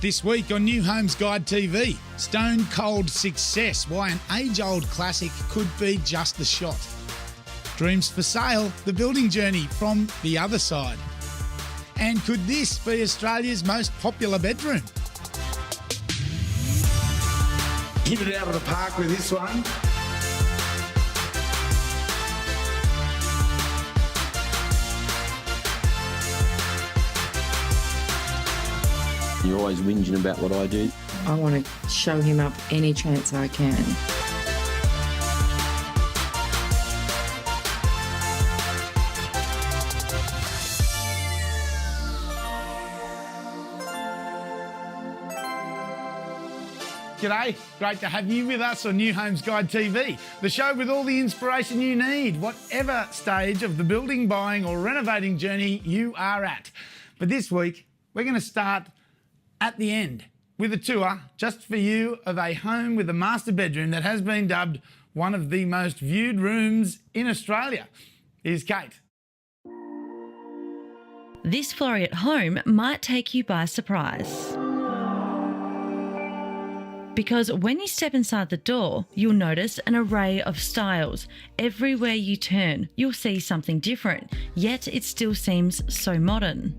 This week on New Homes Guide TV, Stone Cold Success, why an age-old classic could be just the shot. Dreams for sale, the building journey from the other side. And could this be Australia's most popular bedroom? Hit it out of the park with this one. You're always whinging about what I do. I want to show him up any chance I can. G'day, great to have you with us on New Homes Guide TV, the show with all the inspiration you need, whatever stage of the building, buying or renovating journey you are at. But this week, we're going to start at the end with a tour just for you of a home with a master bedroom that has been dubbed one of the most viewed rooms in Australia. Here's Kate. This Florriet home might take you by surprise. Because when you step inside the door, you'll notice an array of styles. Everywhere you turn, you'll see something different, yet it still seems so modern.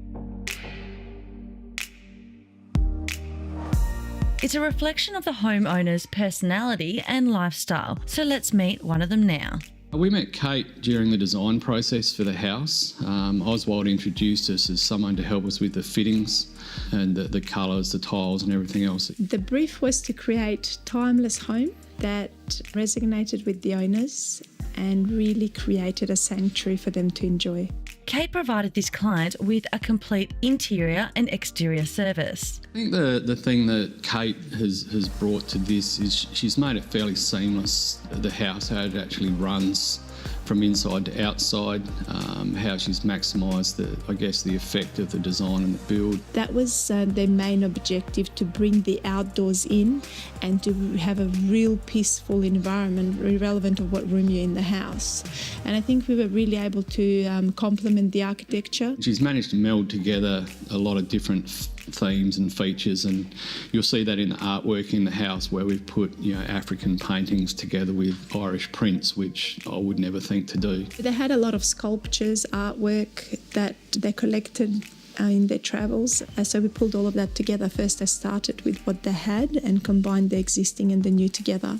It's a reflection of the homeowner's personality and lifestyle, so let's meet one of them now. We met Kate during the design process for the house. Oswald introduced us as someone to help us with the fittings and the colours, the tiles and everything else. The brief was to create a timeless home that resonated with the owners and really created a sanctuary for them to enjoy. Kate provided this client with a complete interior and exterior service. I think the thing that Kate has brought to this is she's made it fairly seamless, the house, how it actually runs from inside to outside, how she's maximised the effect of the design and the build. That was their main objective, to bring the outdoors in and to have a real peaceful environment, irrelevant of what room you're in the house. And I think we were really able to complement the architecture. She's managed to meld together a lot of different themes and features, and you'll see that in the artwork in the house where we've put African paintings together with Irish prints, which I would never think to do. They had a lot of sculptures, artwork that they collected in their travels. So we pulled all of that together. First I started with what they had and combined the existing and the new together.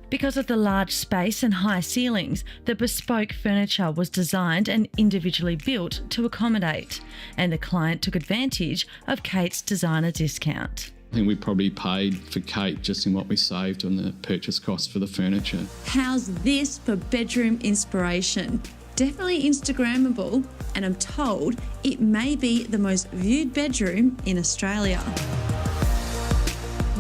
Because of the large space and high ceilings, the bespoke furniture was designed and individually built to accommodate, and the client took advantage of Kate's designer discount. I think we probably paid for Kate just in what we saved on the purchase cost for the furniture. How's this for bedroom inspiration? Definitely Instagrammable, and I'm told it may be the most viewed bedroom in Australia.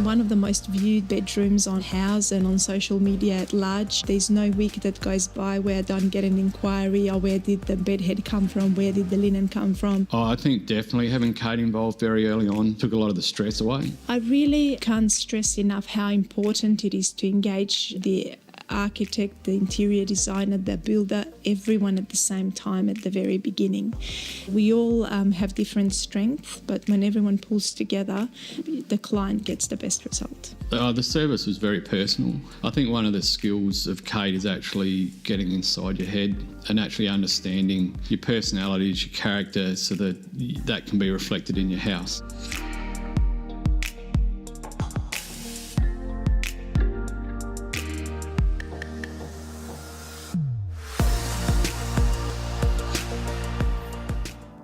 One of the most viewed bedrooms on House and on social media at large. There's no week that goes by where I don't get an inquiry, or where did the bed head come from, where did the linen come from. I think definitely having Kate involved very early on took a lot of the stress away. I really can't stress enough how important it is to engage the architect, the interior designer, the builder, everyone at the same time at the very beginning. We all have different strengths, but when everyone pulls together, the client gets the best result. The service was very personal. I think one of the skills of Kate is actually getting inside your head and actually understanding your personalities, your character, so that can be reflected in your house.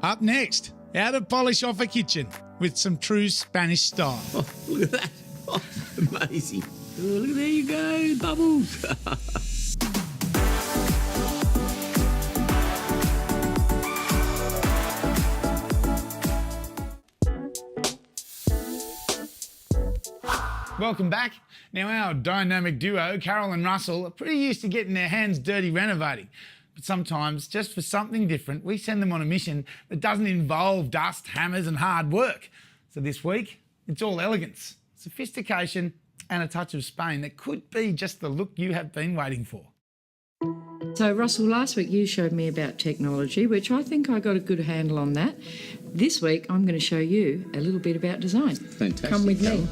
Up next, how to polish off a kitchen with some true Spanish style. Oh, look at that. Oh, amazing. Oh, look, there you go, bubbles. Welcome back. Now, our dynamic duo, Carol and Russell, are pretty used to getting their hands dirty renovating. But sometimes, just for something different, we send them on a mission that doesn't involve dust, hammers and hard work. So this week, it's all elegance, sophistication and a touch of Spain that could be just the look you have been waiting for. So, Russell, last week you showed me about technology, which I think I got a good handle on that. This week, I'm going to show you a little bit about design. Fantastic. Come with me.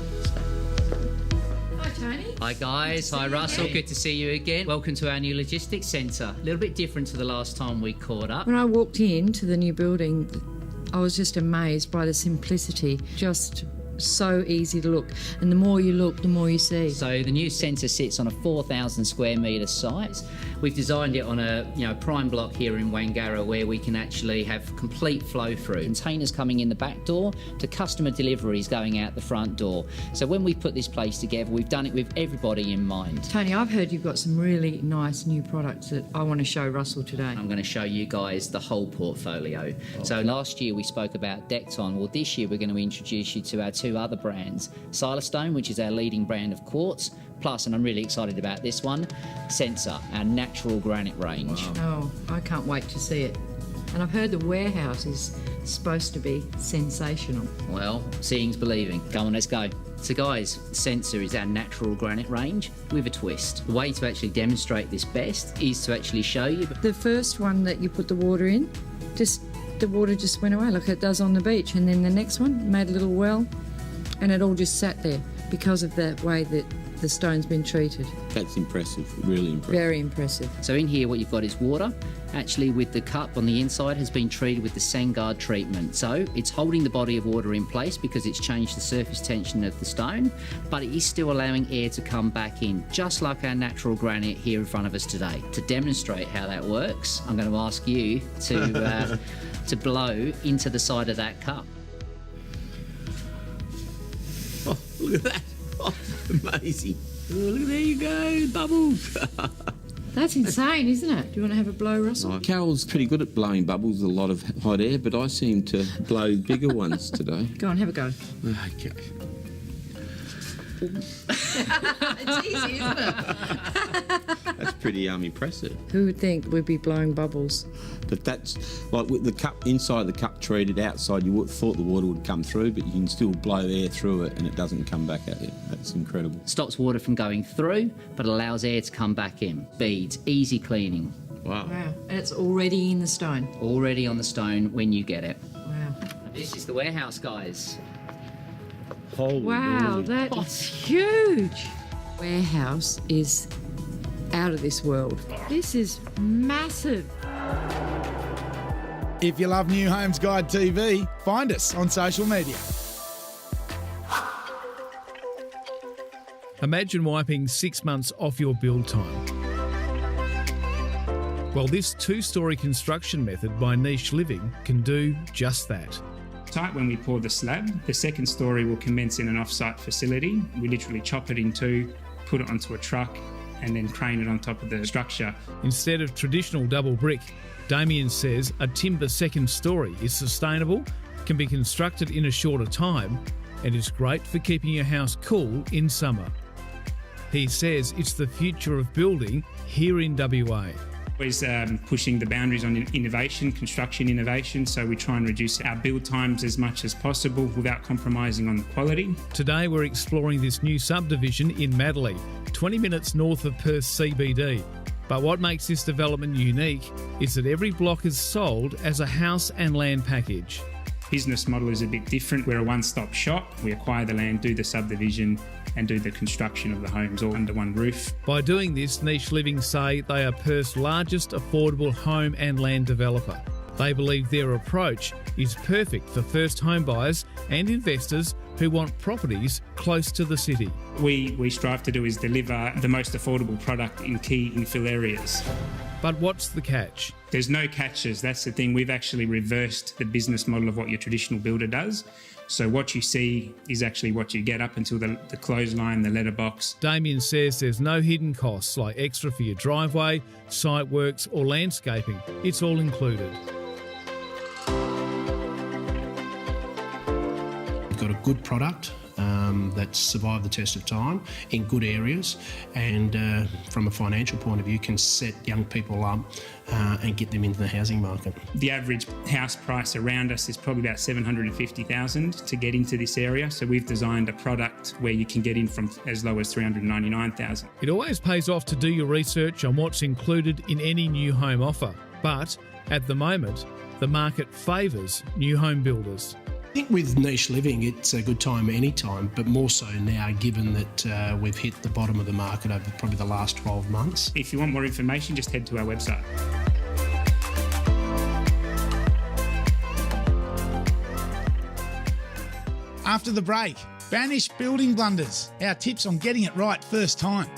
Hi, Tony. Hi guys, hi Russell, good to see you again. Welcome to our new logistics centre. A little bit different to the last time we caught up. When I walked into the new building, I was just amazed by the simplicity. Just so easy to look, and the more you look, the more you see. So the new centre sits on a 4,000 square metre site. We've designed it on a prime block here in Wangara where we can actually have complete flow through. Containers coming in the back door to customer deliveries going out the front door. So when we put this place together, we've done it with everybody in mind. Tony, I've heard you've got some really nice new products that I want to show Russell today. I'm going to show you guys the whole portfolio. So last year we spoke about Decton. Well, this year we're going to introduce you to our two other brands, Silestone, which is our leading brand of quartz, plus, and I'm really excited about this one, Sensor, our natural granite range. Oh, I can't wait to see it. And I've heard the warehouse is supposed to be sensational. Well, seeing's believing. Come on, let's go. So guys, Sensor is our natural granite range with a twist. The way to actually demonstrate this best is to actually show you. The first one that you put the water in, the water just went away like it does on the beach. And then the next one made a little well, and it all just sat there because of the way that the stone's been treated. That's impressive, really impressive. Very impressive. So in here what you've got is water, actually with the cup on the inside has been treated with the Sandguard treatment. So it's holding the body of water in place because it's changed the surface tension of the stone, but it is still allowing air to come back in, just like our natural granite here in front of us today. To demonstrate how that works, I'm going to ask you to, to blow into the side of that cup. Oh, look at that. Oh, amazing. Oh, look, there you go, bubbles. That's insane, isn't it? Do you want to have a blow, Russell? Oh, Carol's pretty good at blowing bubbles, a lot of hot air, but I seem to blow bigger ones today. Go on, have a go. Okay. It's easy, isn't it? That's pretty impressive. Who would think we'd be blowing bubbles? But that's like with the cup, inside the cup treated, outside you would thought the water would come through, but you can still blow air through it and it doesn't come back at you. That's incredible. Stops water from going through, but allows air to come back in. Beads, easy cleaning. Wow. Wow. And it's already in the stone. Already on the stone when you get it. Wow. This is the warehouse, guys. Holy Wow, moly. that is huge. Warehouse is out of this world. This is massive. If you love New Homes Guide TV, find us on social media. Imagine wiping 6 months off your build time. Well, this two-storey construction method by Niche Living can do just that. When we pour the slab, the second story will commence in an off-site facility. We literally chop it in two, put it onto a truck, and then crane it on top of the structure. Instead of traditional double brick, Damien says a timber second story is sustainable, can be constructed in a shorter time, and is great for keeping your house cool in summer. He says it's the future of building here in WA. Always pushing the boundaries on innovation, construction innovation, so we try and reduce our build times as much as possible without compromising on the quality. Today we're exploring this new subdivision in Madeley, 20 minutes north of Perth CBD. But what makes this development unique is that every block is sold as a house and land package. Business model is a bit different. We're a one-stop shop. We acquire the land, do the subdivision, and do the construction of the homes all under one roof. By doing this, Niche Living say they are Perth's largest affordable home and land developer. They believe their approach is perfect for first home buyers and investors who want properties close to the city. We strive to do is deliver the most affordable product in key infill areas. But what's the catch? There's no catches. That's the thing. We've actually reversed the business model of what your traditional builder does. So what you see is actually what you get up until the clothesline, the letterbox. Damien says there's no hidden costs like extra for your driveway, site works or landscaping. It's all included. We've got a good product that's survived the test of time in good areas, and from a financial point of view can set young people up and get them into the housing market. The average house price around us is probably about $750,000 to get into this area, so we've designed a product where you can get in from as low as $399,000. It always pays off to do your research on what's included in any new home offer, but at the moment, the market favours new home builders. I think with niche living, it's a good time any time, but more so now given that we've hit the bottom of the market over probably the last 12 months. If you want more information, just head to our website. After the break, banish building blunders, our tips on getting it right first time.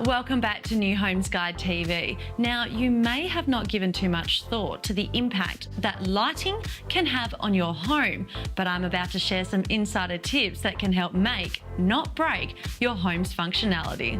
Welcome back to New Homes Guide TV. Now, you may have not given too much thought to the impact that lighting can have on your home, but I'm about to share some insider tips that can help make, not break, your home's functionality.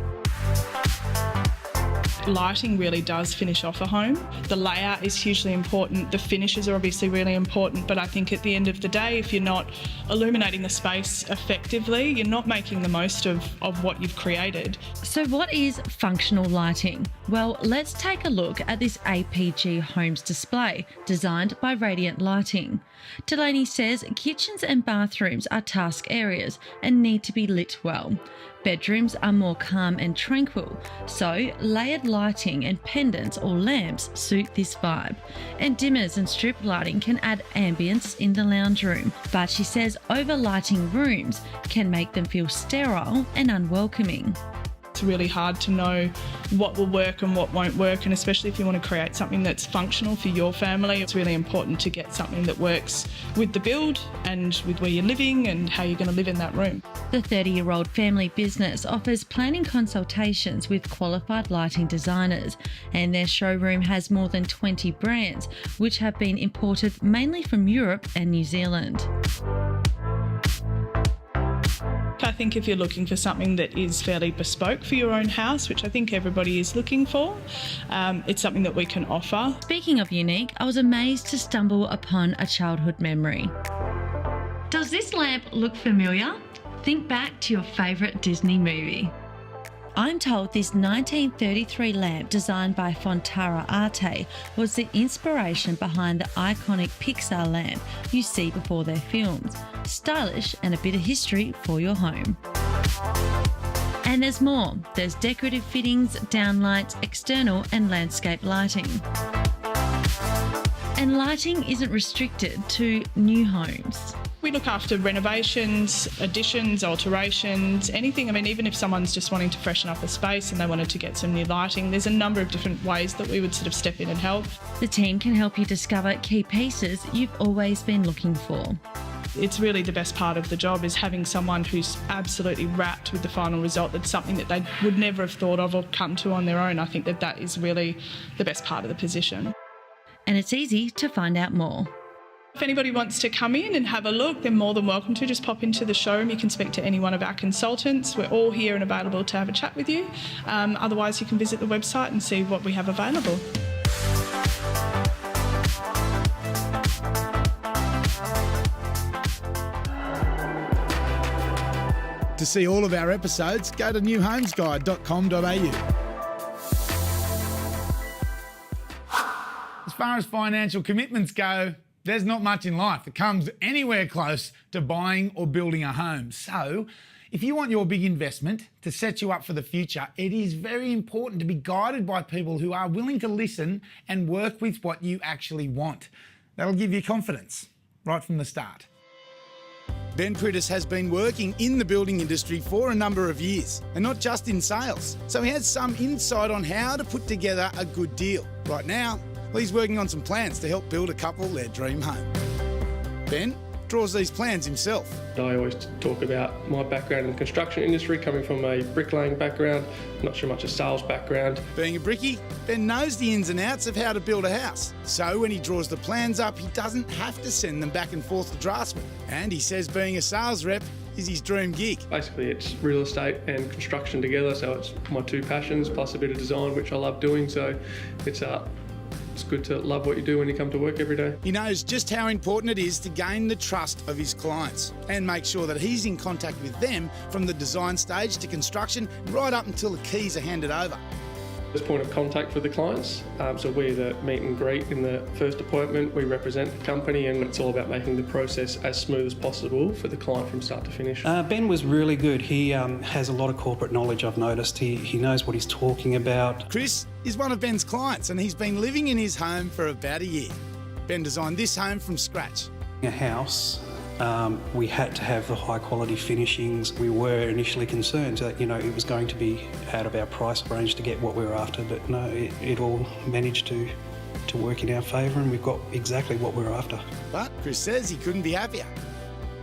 Lighting really does finish off a home. The layout is hugely important. The finishes are obviously really important, but I think at the end of the day, if you're not illuminating the space effectively, you're not making the most of what you've created. So what is functional lighting? Well, let's take a look at this APG Homes display designed by Radiant Lighting. Delaney says kitchens and bathrooms are task areas and need to be lit well. Bedrooms are more calm and tranquil, so layered lighting and pendants or lamps suit this vibe. And dimmers and strip lighting can add ambience in the lounge room, but she says overlighting rooms can make them feel sterile and unwelcoming. It's really hard to know what will work and what won't work, and especially if you want to create something that's functional for your family, it's really important to get something that works with the build and with where you're living and how you're going to live in that room. The 30-year-old family business offers planning consultations with qualified lighting designers, and their showroom has more than 20 brands, which have been imported mainly from Europe and New Zealand. I think if you're looking for something that is fairly bespoke for your own house, which I think everybody is looking for, it's something that we can offer. Speaking of unique, I was amazed to stumble upon a childhood memory. Does this lamp look familiar? Think back to your favourite Disney movie. I'm told this 1933 lamp designed by Fontara Arte was the inspiration behind the iconic Pixar lamp you see before their films. Stylish and a bit of history for your home. And there's more. There's decorative fittings, downlights, external and landscape lighting. And lighting isn't restricted to new homes. We look after renovations, additions, alterations, anything. I mean, even if someone's just wanting to freshen up a space and they wanted to get some new lighting, there's a number of different ways that we would sort of step in and help. The team can help you discover key pieces you've always been looking for. It's really the best part of the job is having someone who's absolutely wrapped with the final result. That's something that they would never have thought of or come to on their own. I think that that is really the best part of the position. And it's easy to find out more. If anybody wants to come in and have a look, they're more than welcome to. Just pop into the showroom. You can speak to any one of our consultants. We're all here and available to have a chat with you. Otherwise, you can visit the website and see what we have available. To see all of our episodes, go to newhomesguide.com.au. As far as financial commitments go, there's not much in life that comes anywhere close to buying or building a home. So, if you want your big investment to set you up for the future, it is very important to be guided by people who are willing to listen and work with what you actually want. That'll give you confidence right from the start. Ben Prittis has been working in the building industry for a number of years, and not just in sales. So he has some insight on how to put together a good deal. Right now, he's working on some plans to help build a couple their dream home. Ben draws these plans himself. I always talk about my background in the construction industry, coming from a bricklaying background, not so much a sales background. Being a brickie, Ben knows the ins and outs of how to build a house. So when he draws the plans up, he doesn't have to send them back and forth to draftsmen. And he says being a sales rep is his dream gig. Basically, it's real estate and construction together, so it's my two passions, plus a bit of design, which I love doing, so it's good to love what you do when you come to work every day. He knows just how important it is to gain the trust of his clients and make sure that he's in contact with them from the design stage to construction right up until the keys are handed over. As point of contact for the clients, so we're the meet and greet in the first appointment. We represent the company, and it's all about making the process as smooth as possible for the client from start to finish. Ben was really good. He has a lot of corporate knowledge, I've noticed. He knows what he's talking about. Chris is one of Ben's clients and he's been living in his home for about a year. Ben designed this home from scratch. A house, we had to have the high quality finishings. We were initially concerned that, it was going to be out of our price range to get what we were after, but no, it all managed to work in our favour, and we've got exactly what we're after. But Chris says he couldn't be happier.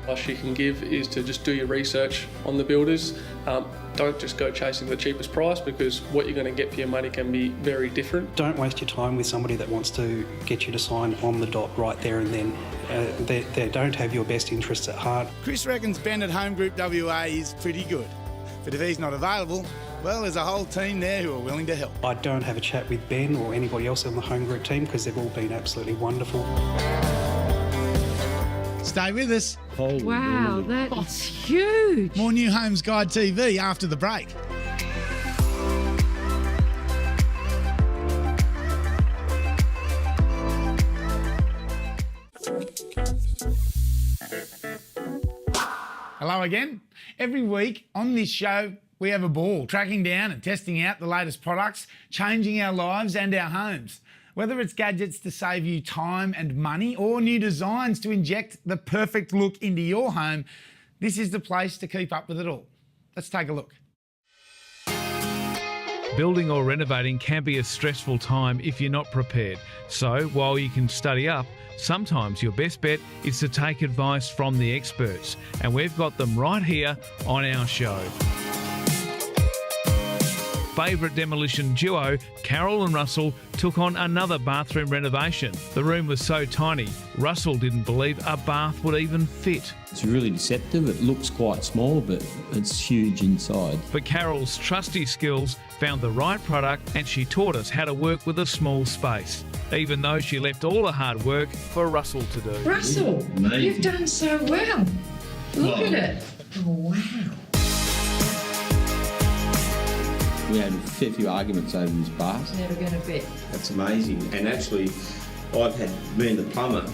Advice you can give is to just do your research on the builders. Don't just go chasing the cheapest price, because what you're going to get for your money can be very different. Don't waste your time with somebody that wants to get you to sign on the dot right there and then. They don't have your best interests at heart. Chris reckons Ben at Home Group WA is pretty good. But if he's not available, well, there's a whole team there who are willing to help. I don't have a chat with Ben or anybody else on the Home Group team because they've all been absolutely wonderful. Stay with us. Wow, that is huge. More New Homes Guide TV after the break. Hello again. Every week on this show, we have a ball tracking down and testing out the latest products, changing our lives and our homes. Whether it's gadgets to save you time and money or new designs to inject the perfect look into your home, this is the place to keep up with it all. Let's take a look. Building or renovating can be a stressful time if you're not prepared. So while you can study up, sometimes your best bet is to take advice from the experts. And we've got them right here on our show. Favourite demolition duo, Carol and Russell, took on another bathroom renovation. The room was so tiny, Russell didn't believe a bath would even fit. It's really deceptive. It looks quite small, but it's huge inside. But Carol's trusty skills found the right product, and she taught us how to work with a small space, even though she left all the hard work for Russell to do. Russell, Amazing. You've done so well. Look at it. Oh, wow. We had a fair few arguments over this bath. It's never going to fit. That's amazing. And actually, me and the plumber,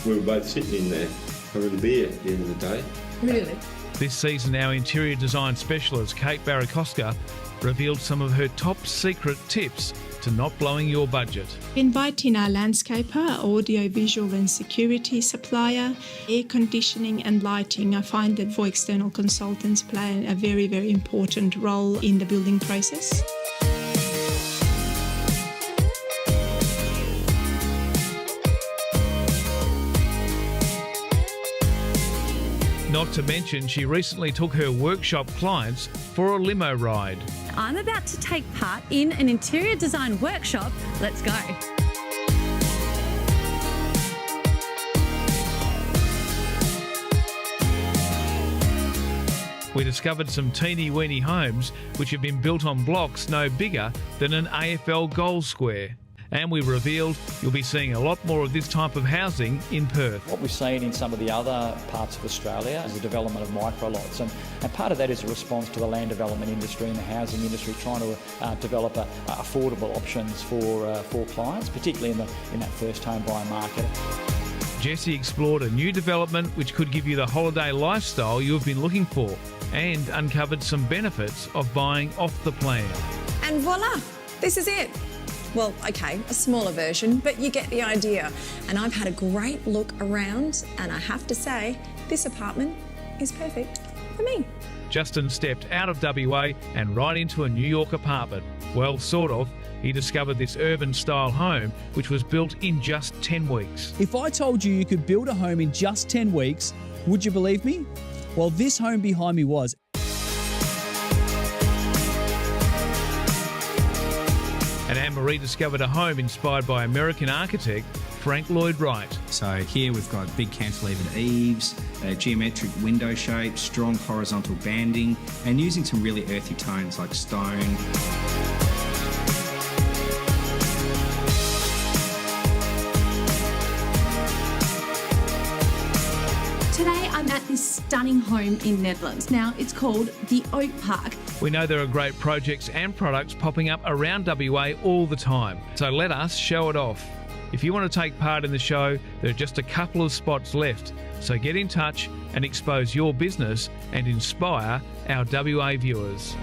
we were both sitting in there having a beer at the end of the day. Really? This season, our interior design specialist, Kate Barrakoska, revealed some of her top secret tips to not blowing your budget. Invite in our landscaper, audio, visual and security supplier, air conditioning and lighting. I find that for external consultants play a very, very important role in the building process. Not to mention, she recently took her workshop clients for a limo ride. I'm about to take part in an interior design workshop. Let's go. We discovered some teeny-weeny homes which have been built on blocks no bigger than an AFL goal square. And we revealed you'll be seeing a lot more of this type of housing in Perth. What we've seen in some of the other parts of Australia is the development of micro-lots, and part of that is a response to the land development industry and the housing industry trying to develop affordable options for clients, particularly in that first home buyer market. Jessie explored a new development which could give you the holiday lifestyle you've been looking for, and uncovered some benefits of buying off the plan. And voila, this is it. Well, okay, a smaller version, but you get the idea. And I've had a great look around, and I have to say, this apartment is perfect for me. Justin stepped out of WA and right into a New York apartment. Well, sort of. He discovered this urban-style home, which was built in just 10 weeks. If I told you you could build a home in just 10 weeks, would you believe me? Well, this home behind me was. And Anne-Marie discovered a home inspired by American architect Frank Lloyd Wright. So here we've got big cantilevered eaves, geometric window shapes, strong horizontal banding, and using some really earthy tones like stone. Today I'm at this stunning home in Netherlands. Now, it's called the Oak Park. We know there are great projects and products popping up around WA all the time, so let us show it off. If you want to take part in the show, there are just a couple of spots left, so get in touch and expose your business and inspire our WA viewers.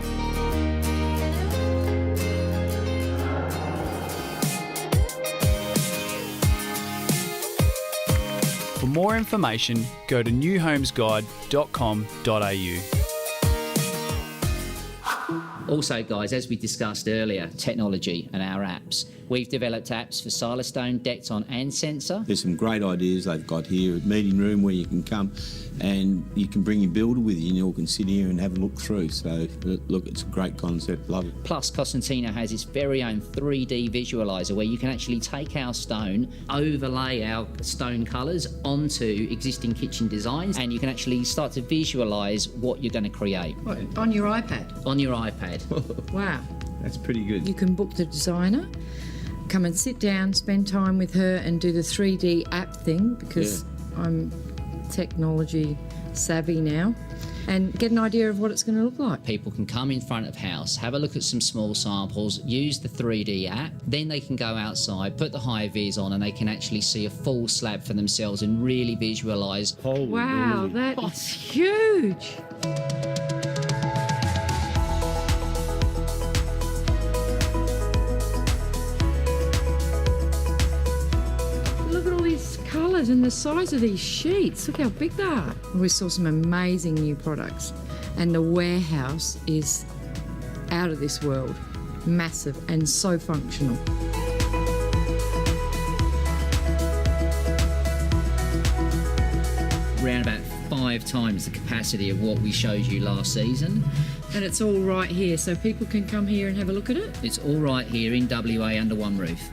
For more information, go to newhomesguide.com.au. Also, guys, as we discussed earlier, technology and our apps. We've developed apps for Silestone, Decton and Sensor. There's some great ideas they've got here, a meeting room where you can come and you can bring your builder with you and you all can sit here and have a look through. So, look, it's a great concept, love it. Plus, Costantino has its very own 3D visualiser where you can actually take our stone, overlay our stone colours onto existing kitchen designs, and you can actually start to visualise what you're going to create. What, on your iPad? On your iPad. Wow. That's pretty good. You can book the designer, come and sit down, spend time with her and do the 3D app thing, because I'm technology savvy now, and get an idea of what it's going to look like. People can come in front of house, have a look at some small samples, use the 3D app, then they can go outside, put the high vis on, and they can actually see a full slab for themselves and really visualise. Wow, that is huge. Look at all these colours and the size of these sheets. Look how big they are. We saw some amazing new products, and the warehouse is out of this world. Massive and so functional. Around about 5 times the capacity of what we showed you last season. And it's all right here, so people can come here and have a look at it? It's all right here in WA under one roof.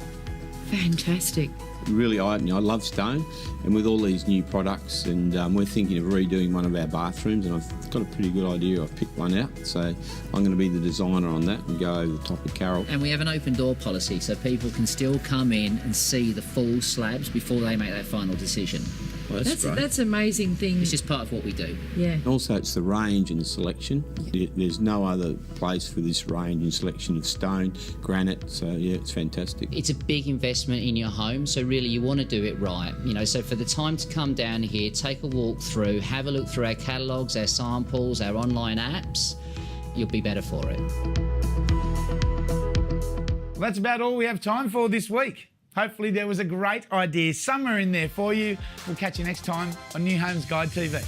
Fantastic. Really eye-opening. I love stone, and with all these new products, and we're thinking of redoing one of our bathrooms, and I've got a pretty good idea. I've picked one out, so I'm going to be the designer on that and go over the top of Carol. And we have an open door policy, so people can still come in and see the full slabs before they make that final decision. Well, that's great. That's an amazing thing. It's just part of what we do. Yeah. Also, it's the range and the selection. There's no other place for this range and selection of stone, granite, so yeah, it's fantastic. It's a big investment in your home, so really you want to do it right. You know, so for the time to come down here, take a walk through, have a look through our catalogues, our samples, our online apps, you'll be better for it. Well, that's about all we have time for this week. Hopefully there was a great idea somewhere in there for you. We'll catch you next time on New Homes Guide TV.